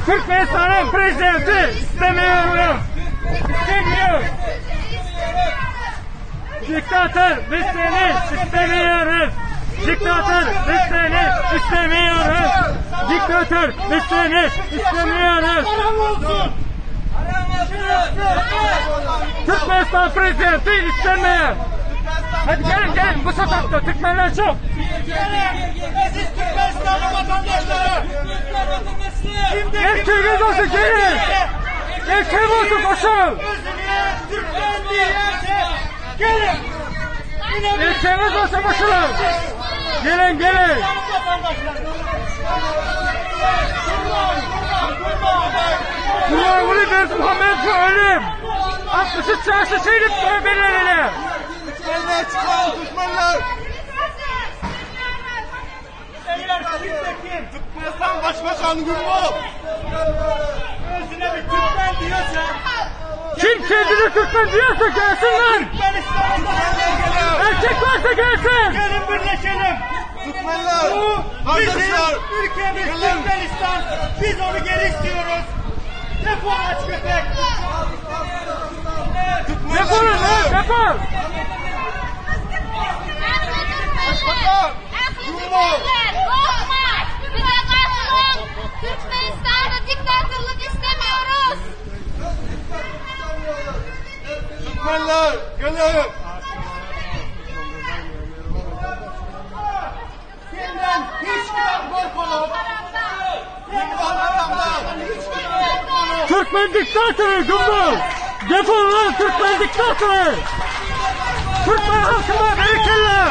Türkmenistan'ın prezidenti istemiyoruz. İstemiyoruz. Diktatör biz seni istemiyoruz. Diktatör biz seni istemiyoruz. Diktatör biz seni istemiyoruz. Türkmenistan prezidenti istemiyor. Hadi gelin bu sokakta Türkmenler çok. Siz Türkmenistan'ın vatandaşları. Erkeğiniz olsun gelin. Erkeğiniz olsun koşun. Türkmen diyerse gelin. Erkeğiniz olsun koşun. Gelin. Kurbanlı bir Muhammed ölüm. 63 çarşı şehit belirlenir. Türkmenler çıkar, Türkmenler. Türkmenistan Başbakanı Gülbo. Özüne bir Türkmen diyorsa. Kim kendini Türkmen diyorsa gelsinler. Erkek varsa gelsin. Gelin birleşelim. Türkmenler. Bizim ülkemiz Türkmenistan. Biz onu geri istiyoruz. Defol aç köpek. Defol lan defol. Başbakan. Gülbo. Türkmenistan'da diktatörlük istemiyoruz. Türkmenler gelin. Senden hiç korkulur. Türkmen diktatörü Gümbür. Defol lan Türkmen diktatörü. Türkmen halkına verirkenler.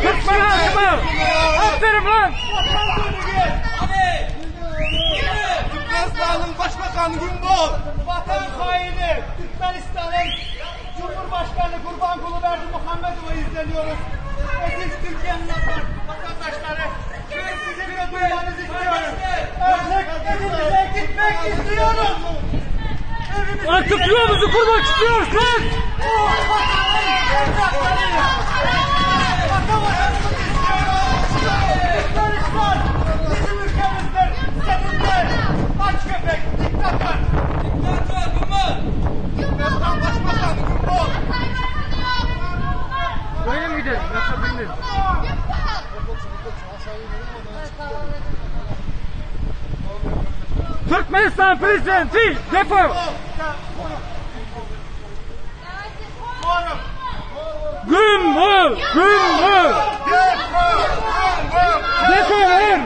Türkmen halkına. Aferin lan. Türkmenistan'ın Başbakanı Gülbo. Vatan haini Türkmenistan'ın Cumhurbaşkanı Kurbanqulu Berdimuhamedov'u izleniyoruz. Siz Türkiye'nin vatandaşları sizin de duymanızı istiyoruz. Evimize gitmek istiyoruz. Artık yolumuzu kurmak istiyoruz lan. Türkmenistan bizim ülkemizdir. Seninle aç köpek, diktatör. Türkmenistan Başbakanı Gülbo. Böyle mi gidelim? Nasıl bindin? Türkmenistan prezidenti defol. Gümbür. Defol lan.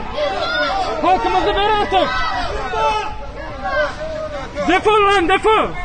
Halkımızı ver artık. Defol lan defol.